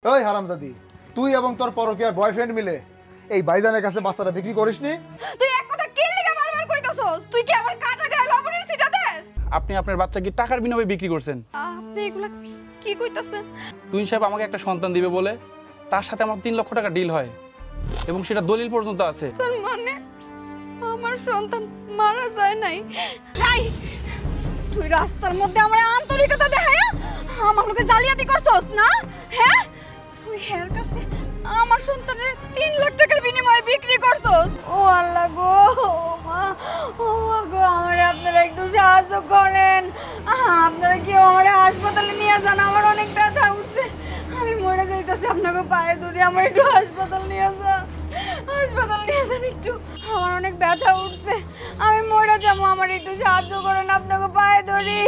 ওই হারামজাদি, তুই এবং তোর পরকীয়ার বয়ফ্রেন্ড মিলে এই ভাইজানের কাছে বাচ্চাটা বিক্রি করিসনি? তুই এক কথা কি লাগা বারবার কইতাছস? তুই কি আমার কাটা গায়ে লবণের ছিটা দেস? আপনি আপনার বাচ্চাকে টাকার বিনিময়ে বিক্রি করছেন। আপনি এগুলা কি কইতাছেন? তুই সাহেব আমাকে একটা সন্তান দিবে বলে তার সাথে আমার 3 লক্ষ টাকা ডিল হয় এবং সেটা দলিল পর্যন্ত আছে। তার মানে আমার সন্তান মারা যায় নাই? নাই, তুই রাস্তার মধ্যে আমার আন্তরিকতা দেখায়া আমার লোকে জালিয়াতি করছস না? হ্যাঁ, তুই হের কাছে আমার সন্তানের 3 লাখ টাকার বিনিময়ে বিক্রি করছস। ও আল্লাহ গো, ও মা, ও মা গো, আমারে আপনারা একটু সাহায্য করেন। আপনারা কি আমারে হাসপাতালে নিয়ে যান, আমার অনেক ব্যথা উঠছে, আমি মরে যাইতাছি, আপনাকে পায়ে ধরে আমার একটু হাসপাতাল নিয়ে যান, হাসপাতাল নিয়ে যান একটু, আমার অনেক ব্যথা উঠছে, আমি মরে যাবো, আমার একটু সাহায্য করেন, আপনাকে পায়ে ধরি,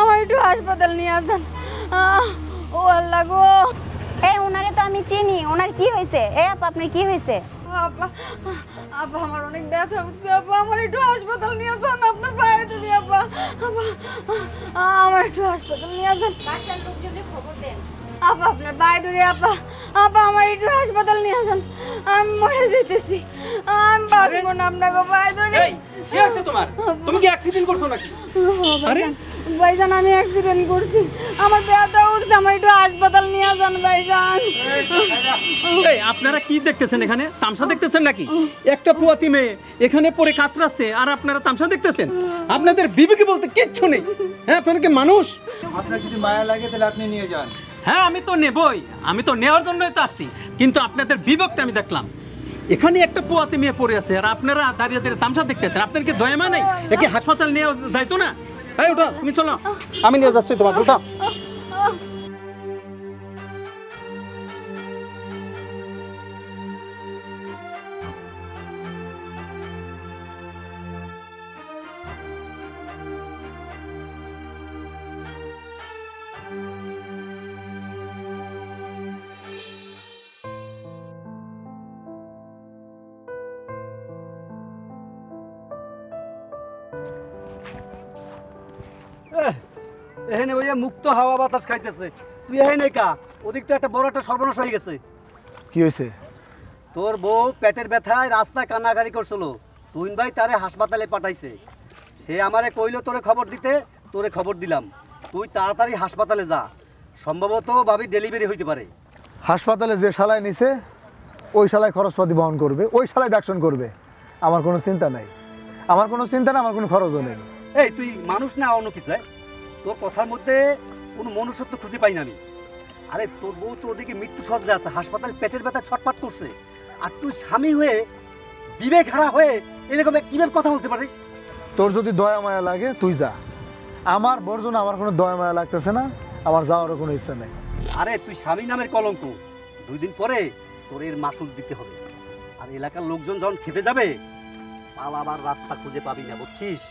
আমার একটু হাসপাতাল নিয়ে যান। ও আল্লাহ গো। ওনারে তো আমি চিনি, ওনার কি হয়েছে? আপা আপনার কি হয়েছে? আপা, আপা আমার অনেক ব্যথা উঠছে, আপা আমার একটু হাসপাতাল নিয়ে যান, আপনার পায়ে ধরি আপা, আপা আমার একটু হাসপাতাল নিয়ে যান। বাসার লোকজনের খবর দেন। আপা আপনার পায়ে ধরি আপা, আপা আমার একটু হাসপাতাল নিয়ে যান, আমি মরে যেতেছি, আমি বাঁচবো না, আপনাকে পায়ে ধরি। কি হচ্ছে তোমার? তুমি কি অ্যাক্সিডেন্ট করছো নাকি? আরে ভাইজান, আমি অ্যাক্সিডেন্ট করছি, আমার ব্যথা উঠছে, আমার একটু হাসপাতাল নিয়ে যান ভাইজান। এই আপনারা কি দেখতেছেন এখানে? তামসা দেখতেছেন নাকি? একটা পুয়াতি মেয়ে এখানে পড়ে কাতরাচ্ছে আর আপনারা তামসা দেখতেছেন? আপনাদের বিবেকে বলতে কিচ্ছু নেই। হ্যাঁ, আপনারা কি মানুষ? আপনার যদি মায়া লাগে তাহলে আপনি নিয়ে যান। হ্যাঁ, আমি তো নেবই, আমি তো নেওয়ার জন্যই তো আসছি, কিন্তু আপনাদের বিবেকটা আমি দেখলাম। এখানে একটা পুয়াতি মেয়ে পড়ে আছে আর আপনারা দাঁড়িয়ে দাঁড়িয়ে তামসা দেখতেছেন। আপনাদের কি দয়া নাই? একে হাসপাতাল নিয়ে যাইতো না? এই ওঠো, তুমি চলো, আমি নিয়ে যাচ্ছি তোমাকে, ওঠো। এখানে ভাইয়া মুক্ত হাওয়া বাতাস খাইতেছে, তুই এখানে কা? ওদিক তো একটা বড় একটা সর্বনাশ হয়ে গেছে। কি হয়েছে? তোর বউ পেটের ব্যথায় রাস্তায় কান্নাকাড়ি করছিল, তুই ভাই তারে হাসপাতালে পাঠাইছে। সে আমারে কইলো তোরে খবর দিতে, তোরে খবর দিলাম। তুই তাড়াতাড়ি হাসপাতালে যা, সম্ভবত ভাবি ডেলিভারি হইতে পারে। হাসপাতালে যে শালায় নিছে ওই শালায় খরচপাতি বহন করবে, ওই শালায় দেখশন করবে, আমার কোনো চিন্তা নাই, আমার কোনো চিন্তা না, আমার কোনো খরচও নেই। এই তুই মানুষ না অন্য কিছু? তোর কথার মধ্যে কোনো মনুষ্যত্ব খুঁজে পাই না আমি। আরে তোর বউ তো ওদিকে মৃত্যু সজ্জা আছে, হাসপাতাল পেটের ব্যথায় ছটফট করছে, আর তুই স্বামী হয়ে বিবেক হারা হয়ে এরকম কিভাবে কথা বলতে পারিস? তোর যদি দয়া মায়া লাগে তুই যা, আমার বর্জন আমার কোনো দয়া মায়া লাগতেছে না, আমার যাওয়ারও কোনো ইচ্ছা নেই। আরে তুই স্বামী নামের কলঙ্ক, 2 দিন পরে তোর এর মাসুল দিতে হবে। আর এলাকার লোকজন যখন খেপে যাবে, পালাবার রাস্তা খুঁজে পাবি না, বুঝছিস?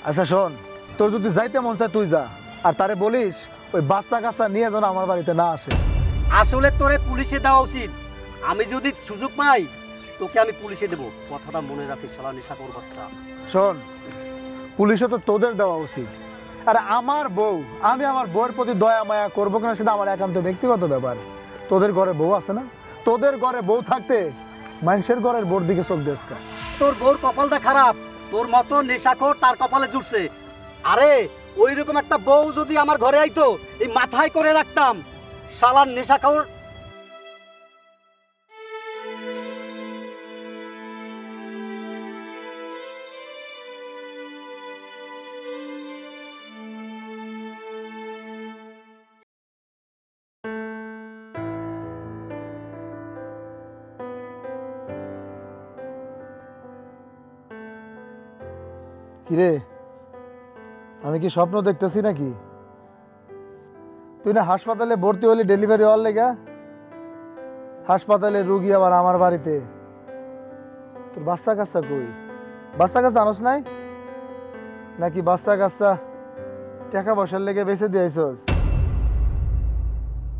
আচ্ছা শোন, তোর যদি যাইতে মন চায় তুই যা, আর তারে বলিস ওই বাচ্চা কাচ্চা নিয়ে যেন আমার বাড়িতে না আসে। আসলে তোরে পুলিশে দেওয়া উচিত, আমি যদি সুযোগ পাই তোকে আমি পুলিশে দেবো, কথাটা মনে রাখিস শালা নেশাখোর বাচ্চা। শোন, পুলিশে তো তোদের দেওয়া উচিত, আর আমার বউ, আমি আমার বউয়ের প্রতি দয়া মায়া করবো কিনা সেটা আমার একান্ত ব্যক্তিগত ব্যাপার। তোদের ঘরে বউ আছে না? তোদের ঘরে বউ থাকতে মানুষের ঘরের বোর দিকে চোখ দেশ কা? তোর বউর কপালটা খারাপ, তোর মতো নেশাখোর তার কপালে জুড়ছে। আরে ওই রকম একটা বউ যদি আমার ঘরে আইতো, এই মাথায় করে রাখতাম, শালার নেশাখোর। কিরে, আমি কি স্বপ্ন দেখতেছি নাকি? তুই না হাসপাতালে ভর্তি হলি ডেলিভারি হওয়ার লেগা? হাসপাতালে রুগী আবার আমার বাড়িতে, তোর বাচ্চা কাচ্চা কই? বাচ্চা কাচ্চা আনস নাই নাকি? বাচ্চা কাচ্চা টাকা পয়সার লেগে বেঁচে দিয়েছস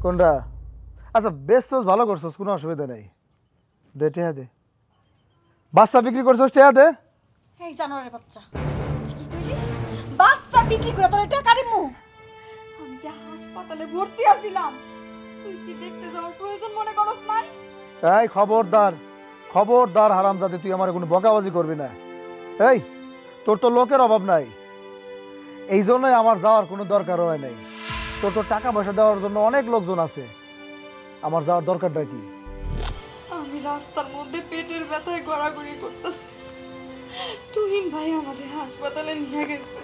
কোনটা? আচ্ছা বেচছস, ভালো করছস, কোনো অসুবিধা নেই, দে টেহা দে। বাচ্চা বিক্রি করছস, টেহা দে। এই জানোয়ারের বাচ্চা, তুই কি কইলি? বাচ্চা বিক্রি করে তোর টাকা দিমু? আমি যে হাসপাতালে ভর্তি আছিলাম, কি দেখতে যাওয়ার প্রয়োজন মনে করস নাই? এই খবরদার, খবরদার হারামজাদে, তুই আমার কোনো বকাবাজি করবি না। এই তোর তো লোকের অভাব নাই, এই জন্যই আমার যাওয়ার কোনো দরকার হয় নাই। তোর তো টাকা পয়সা দেওয়ার জন্য অনেক লোকজন আছে, আমার যাওয়ার দরকারটা কি? আমি রাস্তার মধ্যে পেটের ব্যথায় গড়াগড়ি করতেছি। তুহিন ভাই আমাদের হাসপাতালে নিয়ে গেছে।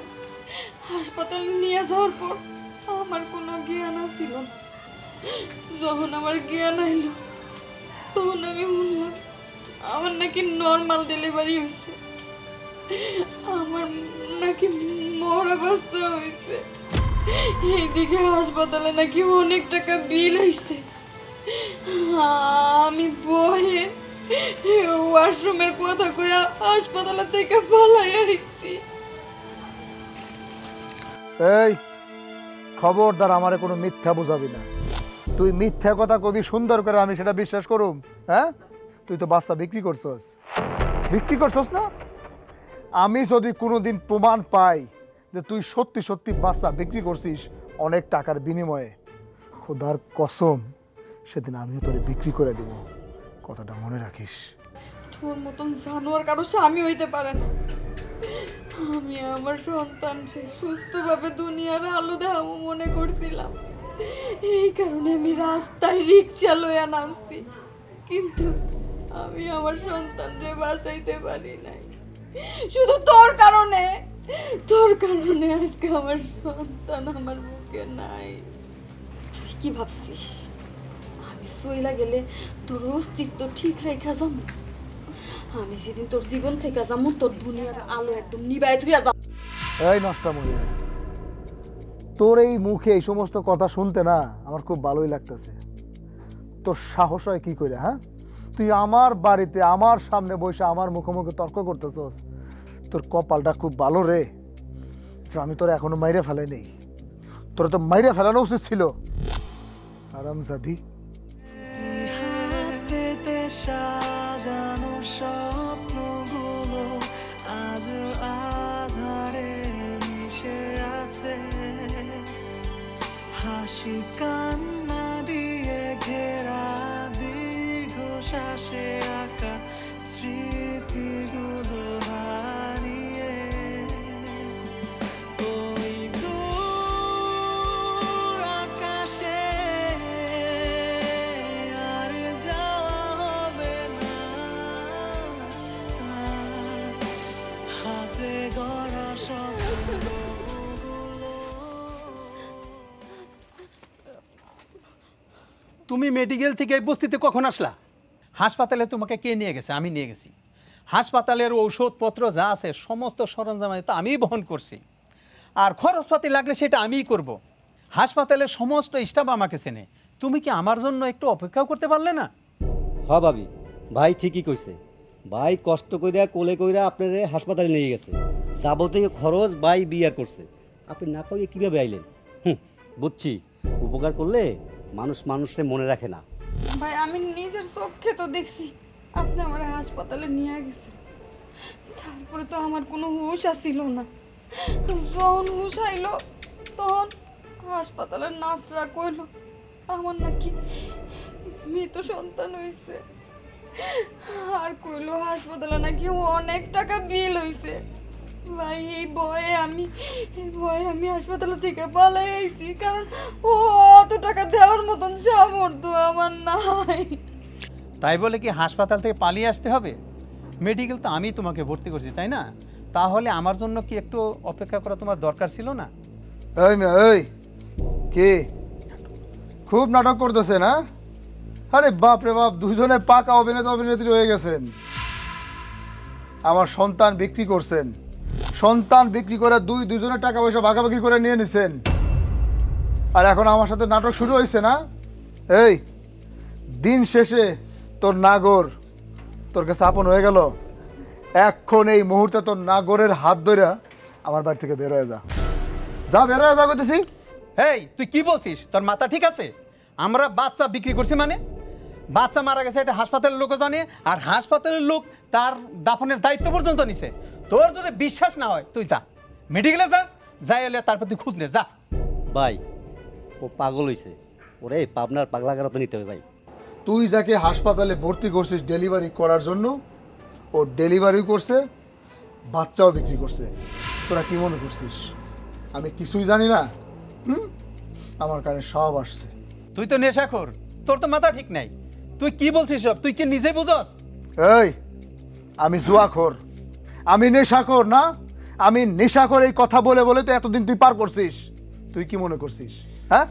হাসপাতালে নিয়ে যাওয়ার পর আমার কোনো জ্ঞান ছিল না। যখন আমার জ্ঞান আইল তখন আমি শুনলাম আমার নাকি নর্মাল ডেলিভারি হয়েছে, আমার নাকি মরা বাচ্চা হয়েছে। এইদিকে হাসপাতালে নাকি অনেক টাকা বিল হয়েছে। আমি বয়ে ওয়াশরুমের কথা কইয়া হাসপাতাল থেকে পালাই আসছি। এই খবরদার, আমারে কোনো মিথ্যা বুঝাবি না। তুই মিথ্যা কথা কবি সুন্দর করে, আমি সেটা বিশ্বাস করুম? হ্যাঁ, তুই তো বাচ্চা বিক্রি করছস, বিক্রি করছস না? আমি যদি কোনোদিন প্রমাণ পাই যে তুই সত্যি সত্যি বাচ্চা বিক্রি করছিস অনেক টাকার বিনিময়ে, খোদার কসম সেদিন আমিও তোরে বিক্রি করে দেব, কথাটা মনে রাখিস। তোর মতন জানোয়ার কারো স্বামী হইতে পারে না। আমি আমার সন্তানকে সুস্থভাবে দুনিয়ার আলো দেখাবো মনে করছিলাম, এই কারণে আমি রাস্তায় রিক্সা লইয়া নামছি। কিন্তু আমি আমার সন্তানকে বাঁচাইতে পারি নাই, শুধু তোর কারণে। তোর কারণে আজকে আমার সন্তান আমার বুকে নাই। তুই কি ভাবছিস আমি সইলা গেলে তোর অস্তিত্ব ঠিক রেখা যাবো? আমি যেদিন তোর জীবন থেকে যাবো তোর দুনিয়ার আলো একদম নিবায় তুই যাবো। এই নষ্টামণি, তোর এই মুখে এই সমস্ত কথা শুনতে না আমার খুব ভালোই লাগতেছে। তোর সাহস হয় কি করে? হ্যাঁ, তুই আমার বাড়িতে আমার সামনে বসে আমার মুখোমুখি তর্ক করতেছস। তোর কপালটা খুব ভালো রে, যে আমি তোর এখনো মাইরে ফেলাই নেই। তোর তো মাইরে ফেলানো উচিত ছিল, আরামজাদি। সাজানো স্বপ্নগুলো আজ আধারে মিশে আছে, হাসি কান্না দিয়ে ঘেরা দীর্ঘ শ্বাসে আঁকা স্মৃতিগুলো হারিয়ে ওই দূর আকাশে আর যাওয়া হবে না, হাতে গড়া স্বপ্নগুলো। তুমি মেডিকেল থেকে এই বস্তিতে কখন আসলা? হাসপাতালে তোমাকে কে নিয়ে গেছে? আমি নিয়ে গেছি। হাসপাতালের ঔষধপত্র যা আছে সমস্ত সরঞ্জাম তো আমিই বহন করছি, আর খরচপাতি লাগলে সেটা আমিই করব। হাসপাতালের সমস্ত স্টাফ আমাকে চেনে। তুমি কি আমার জন্য একটু অপেক্ষাও করতে পারলে না? হ ভাবি, ভাই ঠিকই কইছে। ভাই কষ্ট কইরা কোলে কইরা আপনারে হাসপাতালে নিয়ে গেছে, যাবতীয় খরচ ভাই বিয়ার করছে। আপনি না কইয়ে কীভাবে আইলেন? বুঝছি, উপকার করলে মানুষ মানুষে মনে রাখে না। ভাই আমি নিজের চোখে তো দেখছি আপনি আমার হাসপাতালে নিয়ে গেছেন, তারপরে তো আমার কোনো হুঁশ আসছিল না। যখন হুঁশ আইলো তখন হাসপাতালের নার্সরা কইলো আমার নাকি মৃত সন্তান হয়েছে, আর কইলো হাসপাতালে নাকি অনেক টাকা বিল হয়েছে। ভাই এই ভয়ে আমি হাসপাতাল থেকে পালাই আইছি, কারণ ও অত টাকা দেওয়ার মতন সামর্থ্য আমার নাই। তাই বলে কি হাসপাতাল থেকে পালিয়ে আসতে হবে? মেডিকেল তো আমি তোমাকে ভর্তি করছি, তাই না? তাহলে আমার জন্য কি একটু অপেক্ষা করা তোমার দরকার ছিল না? এই মেয়ে, এই কে খুব নাটক করতেছে না? আরে বাপ রে বাপ, দুজনে পাকা অভিনেতা অভিনেত্রী হয়ে গেছেন। আমার সন্তান বিক্রি করছেন, সন্তান বিক্রি করে দুজনের টাকা পয়সা ভাগাভাগি করে নিয়ে নিছেন, আর এখন আমার সাথে নাটক শুরু হয়েছে না? এই দিন শেষে তোর নাগর তোর কাছে আপন হয়ে গেল। এখন এই মুহূর্তে তোর নাগরের হাত ধরে আমার বাড়ি থেকে বের হয়ে যা, যা বের হয়ে যা করতেছি। এই তুই কি বলছিস? তোর মাথা ঠিক আছে? আমরা বাচ্চা বিক্রি করছি মানে? বাচ্চা মারা গেছে এটা হাসপাতালের লোকও জানে, আর হাসপাতালের লোক তার দাফনের দায়িত্ব পর্যন্ত নিছে। তোর যদি বিশ্বাস না হয় তুই যা, মেডিকেলে যা, যাই হলে তারপর তুই খুঁজ নে, যা। ভাই ও পাগল হইছে, ওরে পাবনার পাগলাগারও তো নিতে হবে ভাই। তুই যাকে হাসপাতালে ভর্তি করছিস ডেলিভারি করার জন্য, ও ডেলিভারি করছে, বাচ্চাও বিক্রি করছে। তোরা কি মনে করছিস আমি কিছুই জানি না? আমার কানে সব আসছে। তুই তো নেশাখোর, তোর তো মাথা ঠিক নাই। তুই কি বলছিস সব? তুই কি নিজে বুঝস? এই আমি জুয়াখোর, আমি নেশাখোর না। আমি নেশাখোর এই কথা বলে বলে তো এতদিন তুই পার করছিস। তুই কি মনে করছিস হ্যাঁ?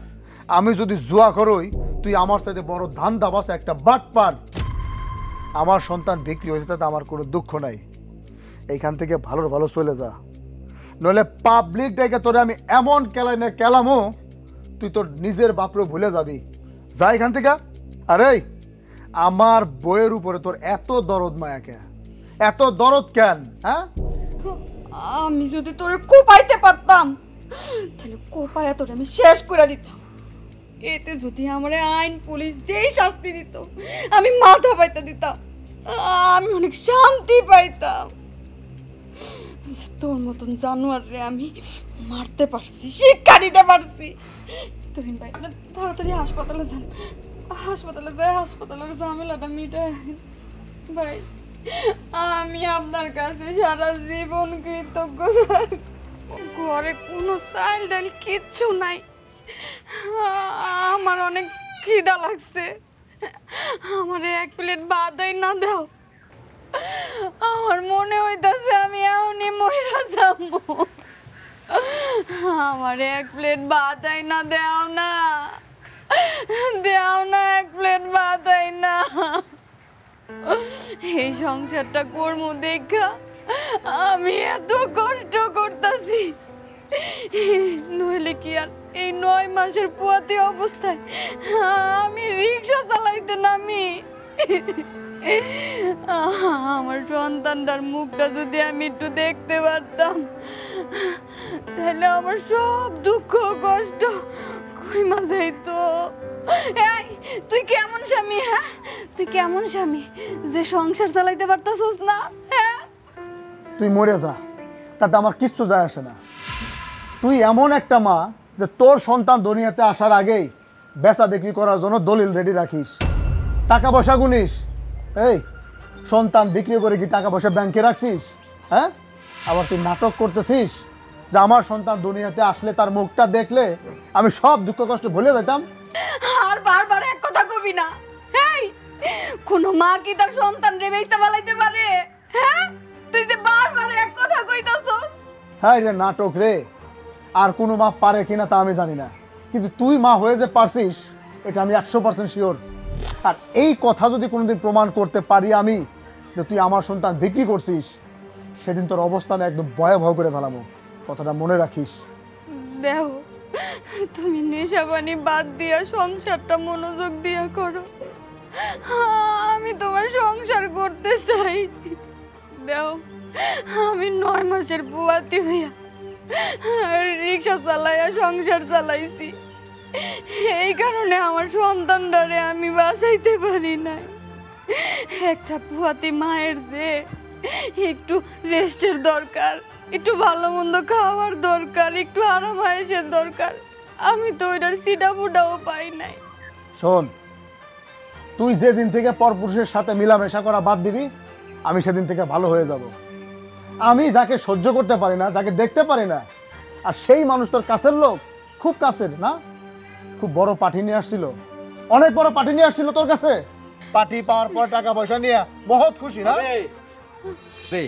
আমি যদি জুয়াখোর হই, তুই আমার সাথে বড় ধান্দাবাজ একটা বাটপার। আমার সন্তান বিক্রি হয়েছে তাতে আমার কোনো দুঃখ নাই। এইখান থেকে ভালোর ভালো চলে যা, নইলে পাবলিক ডেকে তোরে আমি এমন কেলাই না কেলামো তুই তোর নিজের বাপরে ভুলে যাবি। যা এখান থেকে। আরে আমার বইয়ের উপরে তোর এত দরদ মায়া কেন? এত দরদ কেন? হ্যাঁ, আমি যদি তোরে কোপাইতে পারতাম তাহলে কোপায়া তোরে আমি শেষ করে দিতাম। এতে যদি আমার আইন পুলিশ যেই শাস্তি দিত আমি মাথা পাইতে দিতাম, আমি অনেক শান্তি পাইতাম। তোর মতন জানোয়ারে আমি মারতে পারছি, শিক্ষা দিতে পারছি। তুহিন ভাই তাড়াতাড়ি হাসপাতালে যান, হাসপাতালে যাই, হাসপাতালের ঝামেলাটা মিটায় ভাই। আমি আপনার কাছে সারা জীবন কৃতজ্ঞ। ঘরে কোনো চাল ডাল কিচ্ছু নাই, আমার অনেক খিদা লাগছে, আমার এক প্লেট ভাতই না দাও। আমার মনে হইতাছে আমি এমনি মহিলা যাবো। আমার এক প্লেট ভাতই না দাও না, দাও না এক প্লেট ভাতই না। এই সংসারটা করবো দেখা আমি এত কষ্ট করতেছি, নইলে কি আর এই 9 মাসের পুয়াতি অবস্থায় আমি রিক্সা চালাইতে নামি? আমার সন্তানটার মুখটা যদি আমি একটু দেখতে পারতাম তাহলে আমার সব দুঃখ কষ্ট কইমা যাইতো। এই তুই কেমন স্বামী? হ্যাঁ, তুই কেমন স্বামী যে সংসার চালাইতে পারতাছস না? হ্যাঁ, তুই মরে যা, তাতে আমার কিচ্ছু যায় আসে না। তুই এমন একটা মা যে তোর সন্তান দুনিয়াতে আসার আগেই বেচা বিক্রি করার জন্য দলিল রেডি রাখিস, টাকা পয়সা গুনিস। এই সন্তান বিক্রি করে কি টাকা পয়সা ব্যাংকে রাখছিস? হ্যাঁ, আবার তুই নাটক করতেছিস যে আমার সন্তান দুনিয়াতে আসলে তার মুখটা দেখলে আমি সব দুঃখ কষ্ট ভুলে যেতাম। আর বারবার এক কথা কবি না। এই কোন মা কি তার সন্তান রে বেইসা ফেলাইতে পারে? হ্যাঁ, তুই যে বারবার এক কথা কইতাছস। হ্যাঁ রে নাটক রে, আর কোনো মা পারে কিনা তা আমি জানি না, কিন্তু তুই মা হয়ে যে পারছিস এটা আমি 100% শিওর। আর এই কথা যদি কোনোদিন প্রমাণ করতে পারি আমি যে তুই আমার সন্তান বিক্রি করছিস, সেদিন তোর অবস্থান একদম ভয়াবহ করে ফেলাবো, কথাটা মনে রাখিস। দেও তুমি নেশাবানি বাদ দিয়া সংসারটা মনোযোগ দিয়া করো, আমি তোমার সংসার করতে চাই। দেও আমি 9 মাসের বুয়াতি হইয়া রিক্সা চালাইয়া সংসার চালাইছি, এই কারণে আমার সন্তানটারে আমি বাঁচাইতে পারি নাই। একটা বুয়াতি মায়ের যে একটু রেস্টের দরকার, একটু ভালো মন্দ খাওয়ার দরকার, একটু আরাম আয়েশের দরকার, আমি তো ওইটার সিডা ফুটাও পাই নাই। শোন, তুই যেদিন থেকে পরপুরুষের সাথে মিলামেশা করা বাদ দিবি আমি সেদিন থেকে ভালো হয়ে যাব। আমি যাকে সহ্য করতে পারি না, যাকে দেখতে পারি না, আর সেই মানুষ তোর কাছের লোক, খুব কাছের না? খুব বড় পার্টি নিয়ে আসছিল, অনেক বড় পার্টি নিয়ে আসছিল তোর কাছে। পার্টি পাওয়ার পর টাকা পয়সা নিয়ে বহুত খুশি না? রে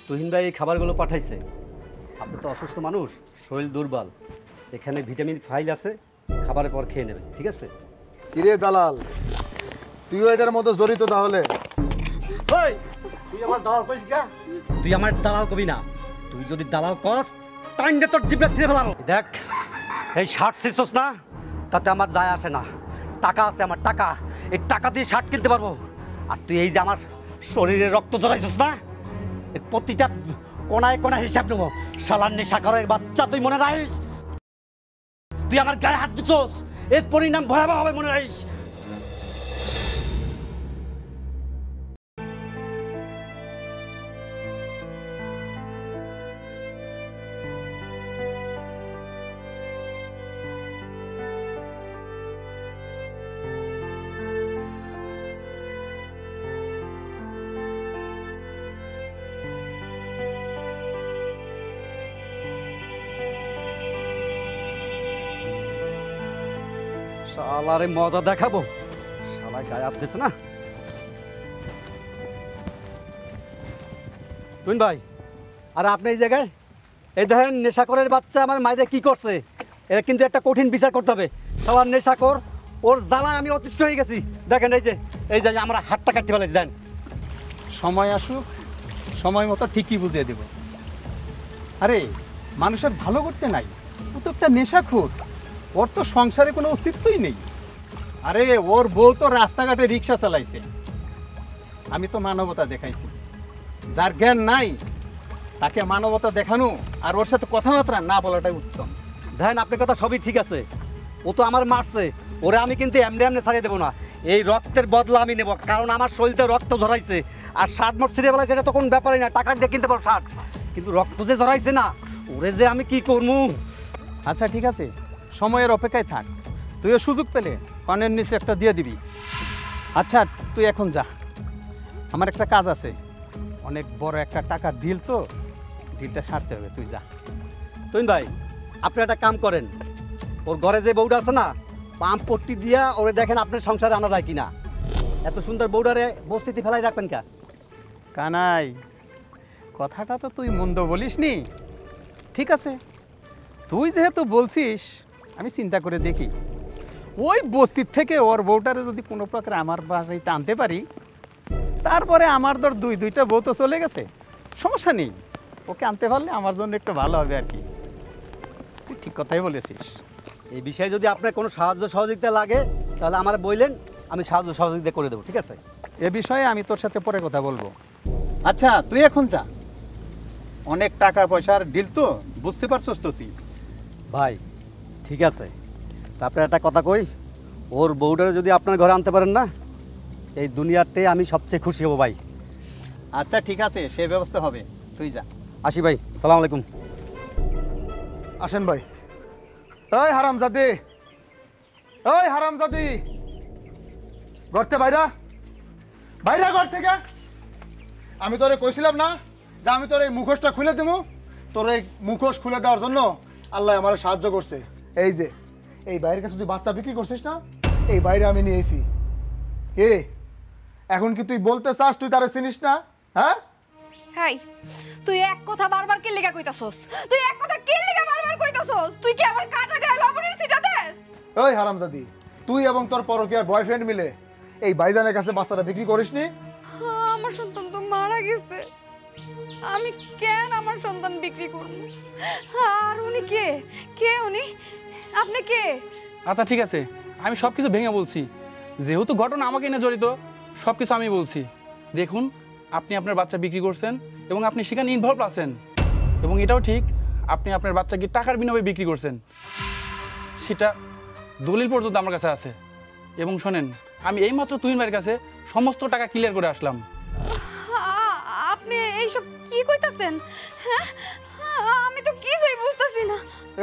তুহিন ভাই এই খাবারগুলো পাঠাইছে। আপনি তো অসুস্থ মানুষ, শরীর দুর্বল, এখানে ভিটামিন ফাইল আছে, খাবারের পর খেয়ে নেবেন, ঠিক আছে? কিরে দালাল, তুইও এটার মধ্যে জড়িত তাহলে? তুই আমার দালাল কইস না, তুই আমার দালাল কবি না। তুই যদি দালাল কস টাইন্ডে তোর জিভটা ছিঁড়ে ফেলাবো। দেখ এই শার্ট ছিঁড়ছস না, তাতে আমার যায় আসে না। টাকা আছে আমার, টাকা, এই টাকা দিয়ে শার্ট কিনতে পারবো। আর তুই এই যে আমার শরীরে রক্ত ঝরাইছস না, এর প্রতিটা কোনায় কোনায় হিসাব নেবো। শালার নেশাখোরের বাচ্চা, তুই মনে রাখিস তুই আমার গায়ে হাত দিছস, এর পরিণাম ভয়াবহ হবে, মনে রাখিস। শালারে মজা দেখাবো। শালা গায়ে হাত দিছে না। তুই ভাই, আর আপনি এই জায়গায় এই দেখেন নেশাকরের বাচ্চা আমার মায়েরা কি করছে, এটা কিন্তু একটা কঠিন বিচার করতে হবে। সবার নেশাকর, ওর জ্বালায় আমি অতিষ্ঠ হয়ে গেছি। দেখেন এই যে আমরা হাতটা কাটতে ফেলেছি। দেন সময় আসুক, সময় মতো ঠিকই বুঝিয়ে দেব। আরে মানুষের ভালো করতে নাই, ও তো একটা নেশাখোর, ওর তো সংসারে কোনো অস্তিত্বই নেই। আরে ওর বউ তো রাস্তাঘাটে রিক্সা চালাইছে, আমি তো মানবতা দেখাইছি। যার জ্ঞান নাই তাকে মানবতা দেখানো আর ওর সাথে কথাবার্তা না বলাটাই উত্তম। দেখেন আপনার কথা সবই ঠিক আছে, ও তো আমার মারছে, ওরে আমি কিন্তু এমনি এমনি ছাড়িয়ে দেবো না। এই রক্তের বদলা আমি নেব, কারণ আমার শরীরে রক্ত ঝরাইছে। আর শার্ট মোট ছিঁড়ে বেলায় সেটা তো কোনো ব্যাপারই না, টাকা দিয়ে কিনতে পারো শার্ট, কিন্তু রক্ত যে ঝরাইছে না, ওরে যে আমি কি করবো। আচ্ছা ঠিক আছে, সময়ের অপেক্ষায় থাক, তুইও সুযোগ পেলে কনের নিচে একটা দিয়ে দিবি। আচ্ছা তুই এখন যা, আমার একটা কাজ আছে, অনেক বড় একটা টাকার ডিল, তো ডিলটা সারতে হবে, তুই যা। তুই ভাই আপনি একটা কাম করেন, ওর ঘরে যে বউটা আছে না, পাম্প পট্টি দিয়া ওরে দেখেন আপনার সংসারে আনা যায় কিনা। এত সুন্দর বউডারে বস্তিতে ফেলাই রাখবেন কা? কানাই, কথাটা তো তুই মন্দ বলিসনি। ঠিক আছে, তুই যেহেতু বলছিস, আমি চিন্তা করে দেখি, ওই বস্তির থেকে ওর বউটারে যদি কোনো প্রকার আমার বাড়িতে আনতে পারি, তারপরে আমার ধর দুইটা বউ তো চলে গেছে, সমস্যা নেই, ওকে আনতে পারলে আমার জন্য একটু ভালো হবে আর কি। তুই ঠিক কথাই বলেছিস। এই বিষয়ে যদি আপনার কোনো সাহায্য সহযোগিতা লাগে তাহলে আমার বললেন, আমি সাহায্য সহযোগিতা করে দেবো, ঠিক আছে? এ বিষয়ে আমি তোর সাথে পরে কথা বলবো। আচ্ছা তুই এখন যা, অনেক টাকা পয়সার ডিল তো, বুঝতে পারছস তো তুই। ভাই ঠিক আছে, তারপরে একটা কথা কই, ওর বউটারে যদি আপনার ঘরে আনতে পারেন না, এই দুনিয়াতে আমি সবচেয়ে খুশি হব ভাই। আচ্ছা ঠিক আছে, সে ব্যবস্থা হবে, তুই যা। আসি ভাই, সালাম আলাইকুম। আসেন ভাই। ওই হারামজাদি, ওই হারামজাদি, ঘরতে বাইরা, বাইরা ঘর থেকে। আমি তোরে কইছিলাম না যে আমি তোর এই মুখোশটা খুলে দেবো? তোর এই মুখোশ খুলে দেওয়ার জন্য আল্লাহ আমার সাহায্য করছে। এই যে এই বাইরের কাছে তুই বাচ্চা বিক্রি করছিস না, এই বাইরে আমি নিয়ে এসি। এ এখন কি তুই বলতে চাস তুই তারে চিনিস না? হ্যাঁ হাই, তুই এক কথা বারবার কে লেগা কইতাছস? তুই এক কথা কে লেগা বারবার কইতাছস? তুই কি আমার কাটা গায়ে লবণের ছিটা দেস? ওই হারামজাদি, তুই এবং তোর পরকীয়ার বয়ফ্রেন্ড মিলে এই ভাইজানের কাছে বাচ্চাটা বিক্রি করিসনি? আমার সন্তান তো মারা গেছে, আমি কেন আমার সন্তান বিক্রি করব? আর উনি কে? কে উনি? আপনি কে? আচ্ছা ঠিক আছে, আমি সব কিছু ভেঙে বলছি, যেহেতু ঘটনা আমাকে নিয়ে জড়িত, সব কিছু আমি বলছি। দেখুন, আপনি আপনার বাচ্চা বিক্রি করছেন এবং আপনি সেখানে ইনভলভ আছেন, এবং এটাও ঠিক আপনি আপনার বাচ্চাকে টাকার বিনিময়ে বিক্রি করছেন, সেটা দলিল পর্যন্ত আমার কাছে আছে। এবং শোনেন, আমি এইমাত্র তুহিন ভাইয়ের কাছে সমস্ত টাকা ক্লিয়ার করে আসলাম। আপনি এইসব কি কইতাছেন? হ্যাঁ, আমি তো কিছুই বুঝতাছি না।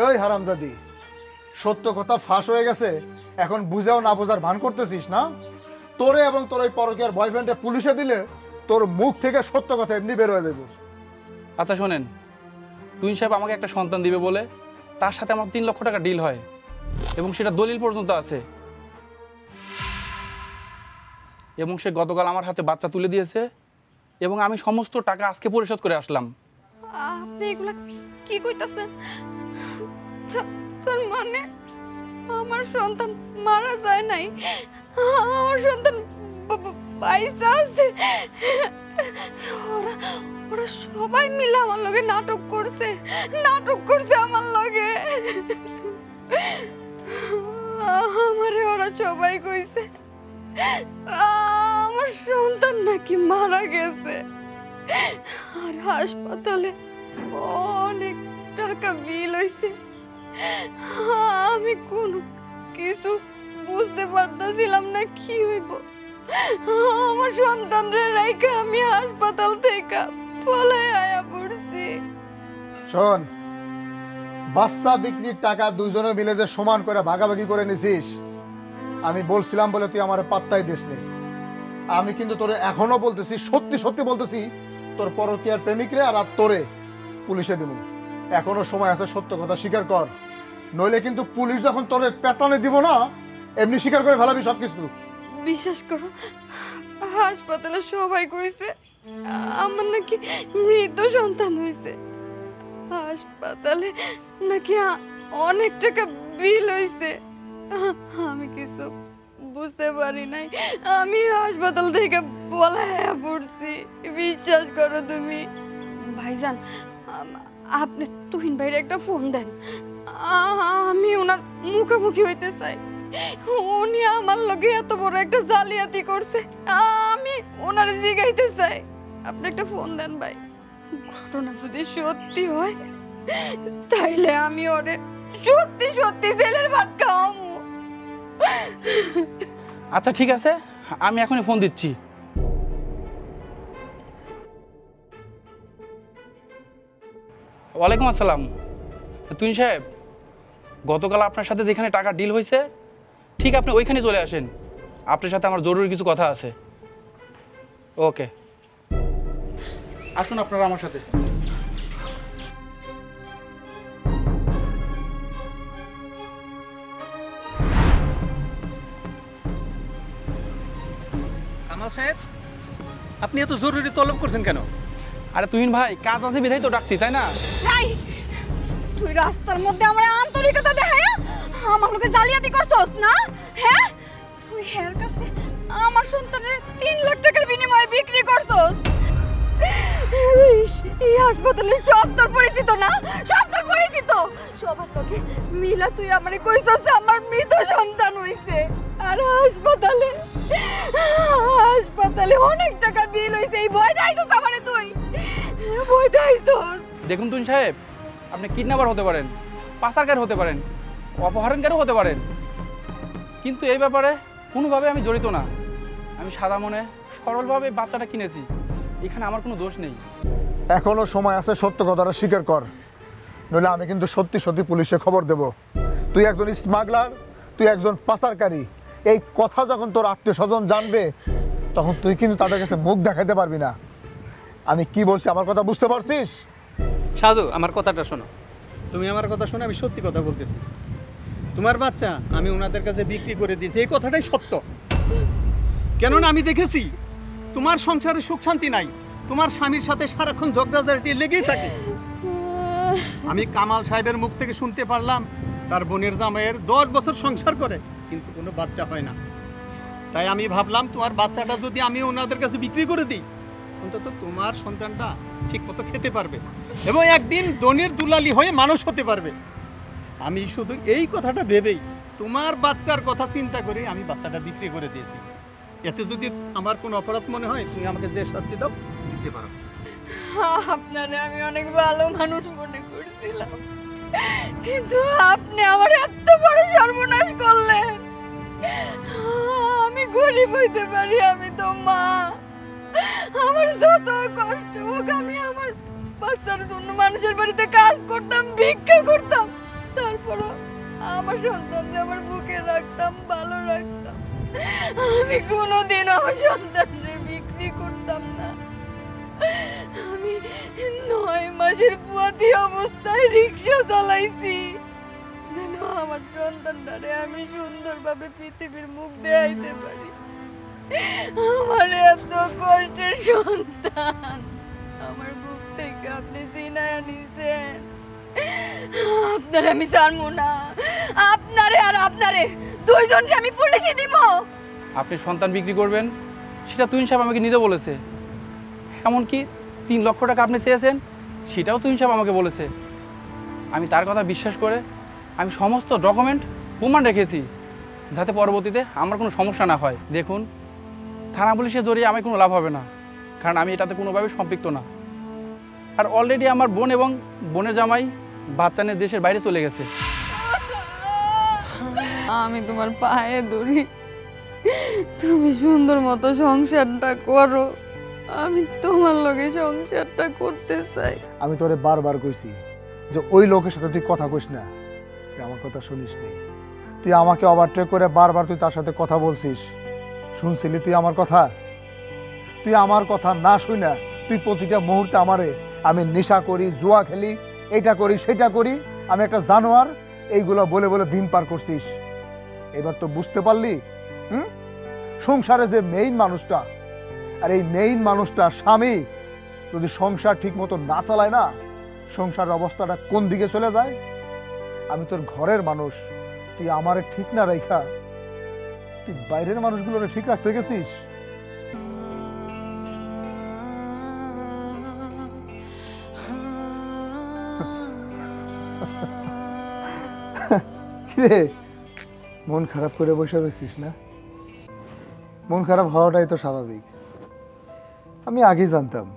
ওই হারামজাদি, সত্য কথা ফাঁস হয়ে গেছে, এখন বুঝাও না বোঝার ভান করতেছিস না? তোরে এবং তোর ওই পরকীয়ার বয়ফ্রেন্ডে পুলিশে দিলে তোর মুখ থেকে সত্য কথা এমনি বের হয়ে যাবে। আচ্ছা শোনেন, তুহিন সাহেব আমাকে একটা সন্তান দিবে বলে তার সাথে আমার 3 লক্ষ টাকা ডিল হয়, এবং সেটা দলিল পর্যন্ত আছে, এবং সে গতকাল আমার হাতে বাচ্চা তুলে দিয়েছে, এবং আমি সমস্ত টাকা আজকে পরিশোধ করে আসলাম। আপনি এগুলা কি কইতাছেন? তার মানে আমার সন্তান মারা যায় নাই, আমার সন্তান বাইসা আছে। ওরা সবাই মিলে আমার লগে নাটক করছে আমার লগে। আমারে ওরা সবাই কইছে আমার সন্তান নাকি মারা গেছে, আর হাসপাতালে অনেক টাকা বিল হইছে। আমি কোনো কিছু বুঝতে পারতেছিলাম না কি হইব। আমার সন্তানরে রাইখা আমি হাসপাতাল থেকে পলায় আয়া পড়ছি। শোন, বাচ্চা বিক্রির টাকা দুজনে মিলে যে সমান করে ভাগাভাগি করে নিছিস, আমি বলছিলাম বলে তুই আমার পাত্তাই দিস নে। আমি কিন্তু তোরে এখনো বলতেছি, সত্যি সত্যি বলতেছি, তোর পরকীয়ার প্রেমিকরে আর তোরে পুলিশে দিব। এখনো সময় আছে, সত্য কথা স্বীকার কর, নইলে কিন্তু পুলিশ যখন তোরে পেটানে দিব না, এমনি স্বীকার করে ফেলাবি সব কিছু। বিশ্বাস করো, হাসপাতালে সবাই কইছে আমার নাকি মৃত সন্তান হয়েছে। হাসপাতালে নাকি অনেক টাকা বিল হয়েছে। আমি কিছু বুঝতে পারি নাই, আমি হাসপাতাল থেকে পলাইয়া পড়ছি। বিশ্বাস করো তুমি। ভাইজান, আপনি তুহিন ভাইয়ের একটা ফোন দেন, আমি ওনার মুখোমুখি হইতে চাই। উনি আমার লগে এত বড় একটা জালিয়াতি করছে, আমি ওনার জিগাইতে চাই। আপনি একটা ফোন দেন ভাই। ঘটনা যদি সত্যি হয় তাইলে আমি ওরে সত্যি সত্যি জেলের ভাত খাওয়াবো। আচ্ছা ঠিক আছে, আমি এখনই ফোন দিচ্ছি। ওয়ালাইকুম আসসালাম। তুহিন সাহেব, গতকাল আপনার সাথে যেখানে টাকা ডিল হয়েছে ঠিক আপনি ওইখানে চলে আসেন। আপনার সাথে আমার জরুরি কিছু কথা আছে। ওকে, আসুন আপনারা আমার সাথে। কামাল সাহেব, আপনি এত জরুরি তলব করছেন কেন? আরে তুহিন ভাই, কাজ আছে বিধাই তো ডাকছি, তাই না? নাই, তুই রাস্তার মধ্যে আমার আন্তরিকতা দেখায়া আমার লোকে জালিয়াতি করছস না? হ্যাঁ, তুই হের কাছে আমার সন্তানের 3 লাখ টাকার বিনিময়ে বিক্রি করছস। এই হাসপাতালে সব তোর পরিচিত না? সব তোর পরিচিত। সবার লোকে মিলা তুই আমারে কইছস আমার মৃত সন্তান হইছে। আর হাসপাতালে অনেক টাকা বিল হইছে। এই ভয় দাইছস আমারে, তুই ভয় দাইছস। দেখুন তুহিন সাহেব, আপনি কিডন্যাপার হতে পারেন, পাচারকার হতে পারেন, অপহরণকারও হতে পারেন, কিন্তু এই ব্যাপারে কোনোভাবে আমি জড়িত না। আমি সাদা মনে সরলভাবে বাচ্চাটা কিনেছি, এখানে আমার কোনো দোষ নেই। এখনো সময় আছে, সত্য কথাটা স্বীকার কর, নইলে আমি কিন্তু সত্যি সত্যি পুলিশে খবর দেব। তুই একজন স্মাগলার, তুই একজন পাচারকারী। এই কথা যখন তোর আত্মীয় স্বজন জানবে তখন তুই কিন্তু তাদের কাছে মুখ দেখাতে পারবি না। আমি কি বলছি, আমার কথা বুঝতে পারছিস? সাধু, আমার কথাটা শোনো। তুমি আমার কথা শোনো, আমি সত্যি কথা বলতেছি। তোমার বাচ্চা আমি ওনাদের কাছে বিক্রি করে দিয়েছি, এই কথাটাই সত্য। কেননা আমি দেখেছি তোমার সংসারে সুখ শান্তি নাই, তোমার স্বামীর সাথে সারাক্ষণ ঝগড়াঝাটি লেগেই থাকে। আমি কামাল সাহেবের মুখ থেকে শুনতে পারলাম তার বোনের জামাইয়ের 10 বছর সংসার করে কিন্তু কোনো বাচ্চা হয় না। তাই আমি ভাবলাম তোমার বাচ্চাটা যদি আমি ওনাদের কাছে বিক্রি করে দিই, অন্তত তোমার সন্তানটা ঠিক মতো খেতে পারবে এবং একদিন ধনির দুলালি হয়ে মানুষ হতে পারবে। আমি শুধু এই কথাটা ভেবেই তোমার বাচ্চার কথা চিন্তা করে আমি বাচ্চাটা বিক্রি করে দিয়েছি। এতে যদি আমার কোনো অপরাধ মনে হয়, তুমি আমাকে যে শাস্তি দাও দিতে পারো। আপনারে আমি অনেক ভালো মানুষ মনে করছিলাম, কিন্তু আপনি আমার এত বড় সর্বনাশ করলেন। আমি গরিব হইতে পারি, আমি তো মা। আমার যত কষ্ট হোক, আমি আমার বাচ্চার জন্য মানুষের বাড়িতে কাজ করতাম, ভিক্ষা করতাম, তারপরও আমার সন্তানকে আমার বুকে রাখতাম, ভালো রাখতাম। আমি কোনোদিন আমার সন্তানকে বিক্রি করতাম না। আমি 9 মাসের পুয়াতি অবস্থায় রিক্সা চালাইছি যেন আমার সন্তানটারে আমি সুন্দরভাবে পৃথিবীর মুখ দেখাইতে পারি। আমার এত কষ্টের সন্তান আমার বুক থেকে আপনি চিনায়া নিছেন। আপনারে আমি ছাড়বো না, আপনারে আর আপনারে দুইজনকে আমি পুলিশে দিব। আপনি সন্তান বিক্রি করবেন সেটা তুহিন সাহেব আমাকে নিজে বলেছে। এমনকি 3 লক্ষ টাকা আপনি চেয়েছেন সেটাও তুহিন সাহেব আমাকে বলেছে। আমি তার কথা বিশ্বাস করে আমি সমস্ত ডকুমেন্ট প্রমাণ রেখেছি যাতে পরবর্তীতে আমার কোনো সমস্যা না হয়। দেখুন, থানা পুলিশে জড়িয়ে আমার কোনো লাভ হবে না, কারণ আমি এটাতে কোনোভাবে সম্পৃক্ত না। আর অলরেডি আমার বোন এবং বোনের জামাই বাচ্চা নিয়ে দেশের বাইরে চলে গেছে। আমি তোমার পায়ে ধরি, তুমি সুন্দর মতো সংসারটা করো। আমি তোমার লগে সংসারটা করতে চাই। আমি তোরে বারবার কইছি যে ওই লোকের সাথে তুই কথা কইস না, তুই আমার কথা শুনিস নি। তুই আমাকে ওভারটেক করে বারবার তুই তার সাথে কথা বলছিস, শুনছিলি তুই আমার কথা? তুই আমার কথা না শুনা তুই প্রতিটা মুহূর্তে আমারে আমি নেশা করি, জুয়া খেলি, এটা করি সেটা করি, আমি একটা জানোয়ার, এইগুলো বলে বলে দিন পার করছিস। এবার তো বুঝতে পারলি হুম সংসারে যে মেইন মানুষটা, আর এই মেইন মানুষটা স্বামী যদি সংসার ঠিক মতো না চালায় না, সংসারের অবস্থাটা কোন দিকে চলে যায়। আমি তোর ঘরের মানুষ, তুই আমারে ঠিক না রাইখা তুই বাইরের মানুষগুলোরে ঠিক রাখতে গেছিস। কিরে মন খারাপ করে বসে রয়েছিস না? মন খারাপ হওয়াটাই তো স্বাভাবিক। আমি আগেই জানতাম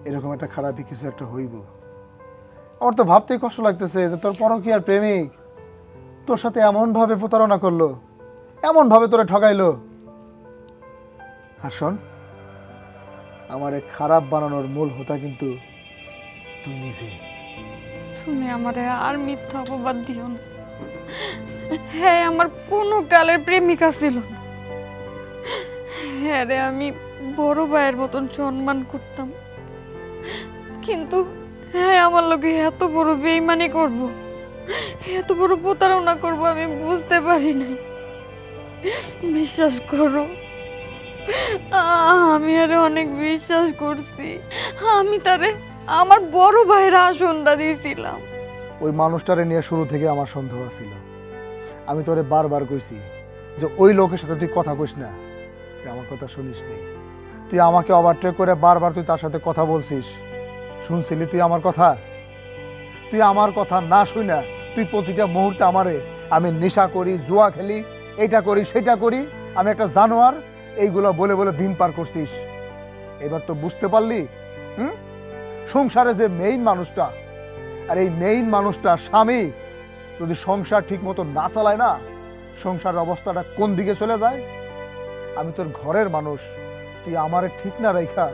এরকম একটা খারাপই কিছু একটা হইব। আমার তো ভাবতেই কষ্ট লাগতেছে যে তোর পরকীয়ার প্রেমিক তোর সাথে এমন ভাবে প্রতারণা করলো, এমন ভাবে তোরে ঠকাইলো। আর শোন, আমার এই খারাপ বানানোর মূল হোতা কিন্তু তুই নিজে। তুমি আমারে আর মিথ্যা অপবাদ দিও না। হ্যাঁ, আমার কোনো কালের প্রেমিকা ছিল না। হ্যাঁ রে, আমি বড় ভাইয়ের মতন সম্মান করতাম, কিন্তু হ্যাঁ আমার লোকে এত বড় বেইমানি করব, এত বড় প্রতারণা করব আমি বুঝতে পারি নাই। বিশ্বাস করো, আমি আরে অনেক বিশ্বাস করছি। আমি তারে আমার বড় ভাইয়ের আসনটা দিয়েছিলাম। ওই মানুষটারে নিয়ে শুরু থেকে আমার সন্দেহ ছিল। আমি তোরে বারবার কইছি যে ওই লোকের সাথে তুই কথা কইস না, তুই আমার কথা শুনিস নি। তুই আমাকে ওভারটেক করে বারবার তুই তার সাথে কথা বলছিস, শুনছিলি তুই আমার কথা? তুই আমার কথা না শুই না তুই প্রতিটা মুহূর্তে আমারে আমি নেশা করি, জুয়া খেলি, এটা করি সেটা করি, আমি একটা জানোয়ার, এইগুলো বলে বলে দিন পার করছিস। এবার তো বুঝতে পারলি সংসারে যে মেইন মানুষটা, আর এই মেইন মানুষটা স্বামী যদি সংসার ঠিক মতো না চালায় না, সংসারের অবস্থাটা কোন দিকে চলে যায়। আমি তোর ঘরের মানুষ, তুই আমারে ঠিক না রাইখা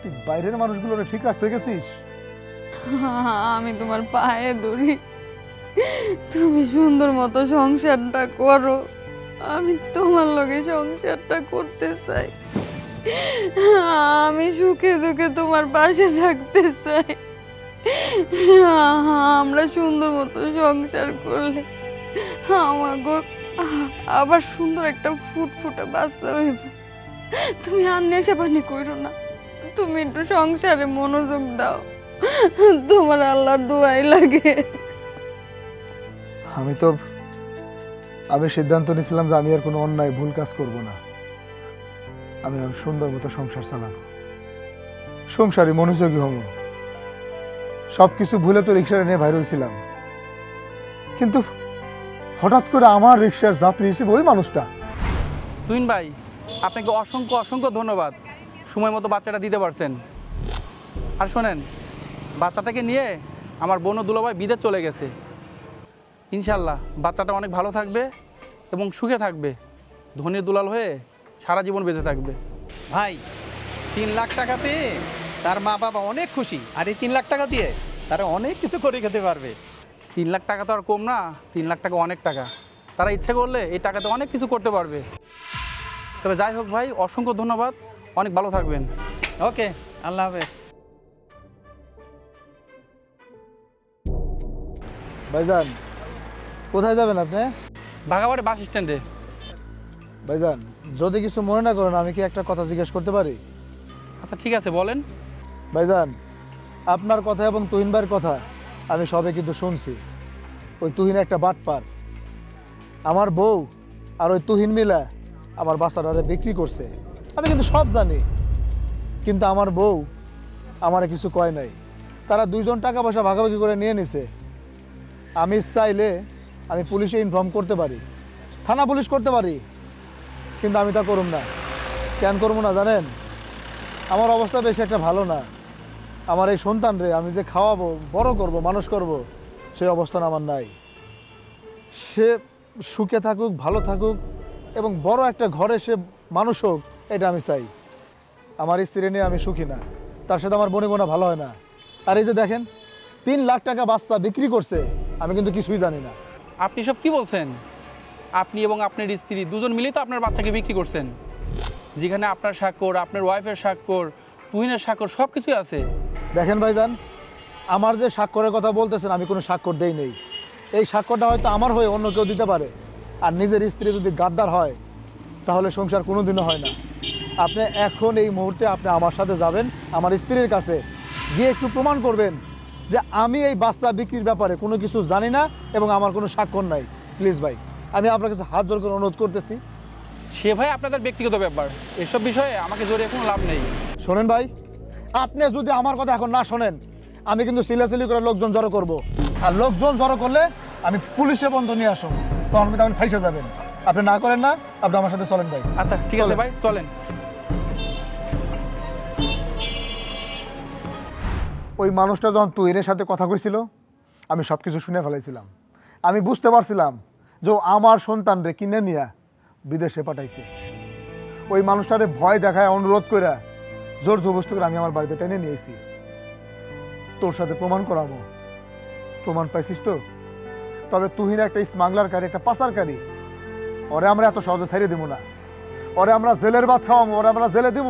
তুই বাইরের মানুষগুলোরে ঠিক রাখতে গেছিস। আমি তোমার পায়ে ধরি, তুমি সুন্দর মতো সংসারটা করো, আমি তোমার লগে সংসারটা করতে চাই, আমি সুখে দুঃখে তোমার পাশে থাকতে চাই। আমরা সুন্দর মতো সংসার করলে আমাকে আবার সুন্দর একটা ফুটফুটে বাচ্চা হইব। তুমি আর নেশা পানি করো না, তুমি একটু সংসারে মনোযোগ দাও, তোমার আল্লাহর দোয়াই লাগে। আমি সিদ্ধান্ত নিয়েছিলাম যে আমি আর কোনো অন্যায় ভুল কাজ করব না। আমি সুন্দর মতো সংসার চালাবো, সংসারে মনোযোগী হব। সবকিছু ভুলে তো রিক্সাটা নিয়ে বাইরে হয়েছিলাম, কিন্তু হঠাৎ করে আমার রিক্সার যাত্রী হিসেবে ওই মানুষটা। তুহিন ভাই, আপনাকে অসংখ্য অসংখ্য ধন্যবাদ, সময় মতো বাচ্চাটা দিতে পারছেন। আর শোনেন, বাচ্চাটাকে নিয়ে আমার বোন ও দুলাভাই বিদেশ চলে গেছে। ইনশাল্লাহ বাচ্চাটা অনেক ভালো থাকবে এবং সুখে থাকবে, ধনীর দুলাল হয়ে সারা জীবন বেঁচে থাকবে। ভাই 3 লাখ টাকা পেয়ে তার মা বাবা অনেক খুশি, আর এই 3 লাখ টাকা দিয়ে তারা অনেক কিছু করে খেতে পারবে। 3 লাখ টাকা তো আর কম না, 3 লাখ টাকা অনেক টাকা। তারা ইচ্ছে করলে এই টাকাতে অনেক কিছু করতে পারবে। তবে যাই হোক ভাই, অসংখ্য ধন্যবাদ, অনেক ভালো থাকবেন। ওকে, আল্লাহ হাফেজ। ভাইজান কোথায় যাবেন আপনি? ভাগাবাড়ি বাস স্ট্যান্ডে। ভাইজান যদি কিছু মনে না করেন, আমি কি একটা কথা জিজ্ঞেস করতে পারি? আচ্ছা ঠিক আছে, বলেন। ভাইজান আপনার কথা এবং তুহিন ভাইয়ের কথা আমি সবে কিন্তু শুনছি। ওই তুহিন একটা বাটপার, আমার বউ আর ওই তুহিন মিলা আমার বাচ্চাটারে বিক্রি করছে, আমি কিন্তু সব জানি। কিন্তু আমার বউ আমারে কিছু কয় নাই, তারা দুইজন টাকা পয়সা ভাগাভাগি করে নিয়ে নিছে। আমি চাইলে আমি পুলিশে ইনফর্ম করতে পারি, থানা পুলিশ করতে পারি, কিন্তু আমি তা করুম না। কেন করবো না জানেন? আমার অবস্থা বেশি একটা ভালো না। আমার এই সন্তানরে আমি যে খাওয়াবো, বড় করব, মানুষ করব, সেই অবস্থান আমার নাই। সে সুখে থাকুক, ভালো থাকুক এবং বড় একটা ঘরে সে মানুষ হোক, এটা আমি চাই। আমার স্ত্রী নিয়ে আমি সুখী না, তার সাথে আমার বোনা ভালো হয় না। আর এই যে দেখেন 3 লাখ টাকা বাচ্চা বিক্রি করছে, আমি কিন্তু কিছুই জানি না। আপনি সব কি বলছেন? আপনি এবং আপনার স্ত্রী দুজন মিলেই তো আপনার বাচ্চাকে বিক্রি করছেন, যেখানে আপনার স্বাক্ষর, আপনার ওয়াইফের স্বাক্ষর, তুহিনের স্বাক্ষর, সব কিছুই আছে। দেখেন ভাইজান, আমার যে স্বাক্ষরের কথা বলতেছেন, আমি কোনো স্বাক্ষর দেই নেই। এই স্বাক্ষরটা হয়তো আমার হয়ে অন্য কেউ দিতে পারে, আর নিজের স্ত্রী যদি গাদ্দার হয় তাহলে সংসার কোনোদিনও হয় না। আপনি এখন এই মুহূর্তে আপনি আমার সাথে যাবেন আমার স্ত্রীর কাছে, গিয়ে একটু প্রমাণ করবেন যে আমি এই বাচ্চা বিক্রির ব্যাপারে কোনো কিছু জানি না এবং আমার কোনো স্বাক্ষর নাই। প্লিজ ভাই, আমি আপনার কাছে হাত জোর করে অনুরোধ করতেছি। সে ভাই আপনাদের ব্যক্তিগত ব্যাপার, এসব বিষয়ে আমাকে জড়িয়ে কোনো লাভ নেই। শোনেন ভাই, আপনি যদি আমার কথা এখন না শোনেন আমি কিন্তু চিল্লাচিল্লি করে লোকজন জড়ো করব, আর লোকজন জড়ো করলে আমি পুলিশে বন্ধ নিয়ে আসুন, তখন কিন্তু আপনি ফাইসে যাবেন। আপনি না করেন না, আপনি আমার সাথে চলেন ভাই। আচ্ছা ঠিক আছে চলেন। ভাই, চলেন। ওই মানুষটা যখন তুহিনের সাথে কথা কইছিল আমি সব কিছু শুনে ফেলাইছিলাম। আমি বুঝতে পারছিলাম যে ও আমার সন্তানরে কিনে নিয়ে বিদেশে পাঠাইছে। ওই মানুষটারে ভয় দেখায় অনুরোধ করে জোর জবরদস্তি করে আমি আমার বাড়িতে টেনে নিয়েছি। তোর সাথে প্রমাণ করাবো। প্রমাণ পাইছিস তো? তবে তুহিন একটা স্মাগলারকারী, একটা পাচারকারী। ওরে আমরা এত সহজে ছেড়ে দিব না। ওরে আমরা জেলের ভাত খাওয়াবো, ওরে আমরা জেলে দিব।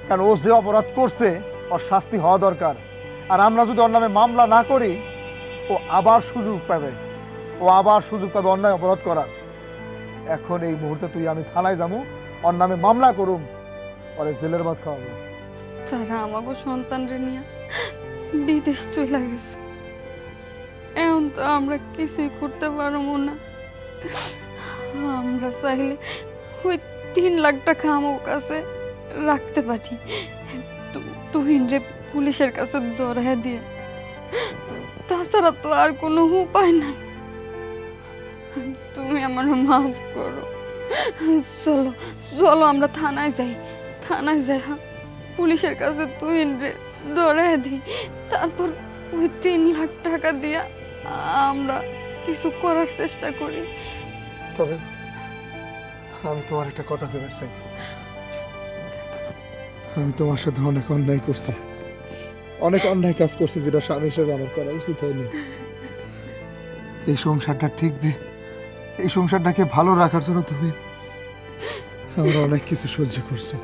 কারণ ও যে অপরাধ করছে ওর শাস্তি হওয়া দরকার। আর আমরা যদি ওর নামে মামলা না করি ও আবার সুযোগ পাবে, অন্যায় অপরাধ করার। এখন এই মুহূর্তে তুই আমি থানায় যাবো, ওর নামে মামলা করুম, ওরে জেলের ভাত খাওয়াবো। তারা আমাকে সন্তানরে নিয়ে বিদেশ চলে গেছে, এখন তো আমরা কিছুই করতে পারবো না। আমরা চাইলে ওই 3 লাখ টাকা আমার কাছে রাখতে পারি, তুহিনরে পুলিশের কাছে ধরায় দিয়ে। তাছাড়া তো আর কোনো উপায় নাই। তুমি আমার মাফ করো। চলো চলো আমরা থানায় যাই, পুলিশের কাছে তুহিনরে ধরায় দিই। তারপর ওই 3 লাখ টাকা দিয়ে আমরা কিছু করার চেষ্টা করি। তবে আমি তোমার একটা কথা ভেবে চাই, আমি তোমার সাথে অনেক অন্যায় করছি, অনেক অন্যায় কাজ করছি যেটা স্বামী হিসেবে আমার করা উচিত হয়নি। এই সংসারটা ঠিকবে, এই সংসারটাকে ভালো রাখার জন্য তুমি আমরা অনেক কিছু সহ্য করছো।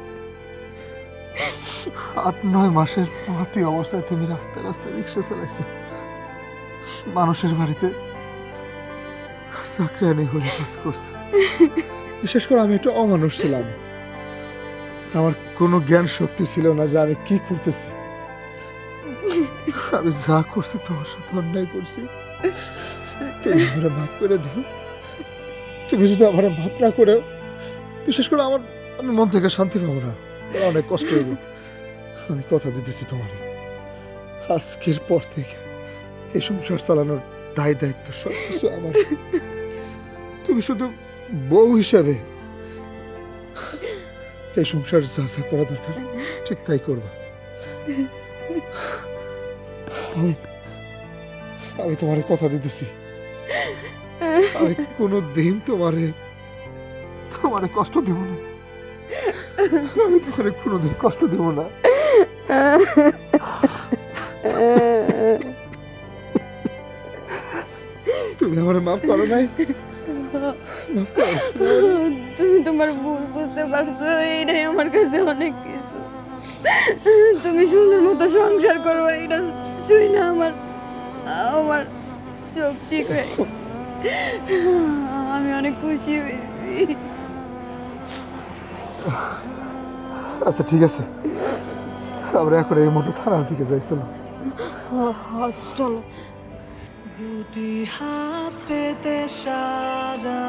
8-9 মাসের মাতৃ অবস্থায় তুমি রাস্তায় রাস্তায় রিক্সা চালাইছো, মানুষের বাড়িতে চাকরানি হয়ে কাজ করছো। বিশেষ করে আমি একটু অমানুষ ছিলাম, আমার কোনো জ্ঞান শক্তি ছিল না যে আমি কি করতেছি। আমি যা করছি তোমার সাথে অন্যায় করছি, তুমি আমার মাফ করে দিও। তুমি যদি আমার মাফ না করে, বিশেষ করে আমি মন থেকে শান্তি পাবো না, অনেক কষ্ট হইব। আমি কথা দিতেছি তোমার, আজকের পর থেকে এই সংসার চালানোর দায় দায়িত্ব সবকিছু আমার। তুমি শুধু বউ হিসাবে এই সংসার যা যা করা দরকার ঠিক তাই করবা। আমি তোমার কথা দিতেছি, আমি কোনোদিন তোমারে কষ্ট দেব না, আমি তোমারে কোনোদিন কষ্ট দেব না। তুমি আমার মাফ করো নাই? মাফ করো। তুমি তোমার ভুল বুঝতে পারছো, এইটাই আমার কাছে অনেক কিছু। তুমি সুন্দর মতো সংসার করবো, এটা শুই না আমার সব ঠিক হয়ে গেছে। আমি অনেক খুশি হয়েছি। আচ্ছা ঠিক আছে, আমরা এখন এই মুহূর্তে থানার দিকে যাই। চলো চলো। দুটি হাত পেতে সাজা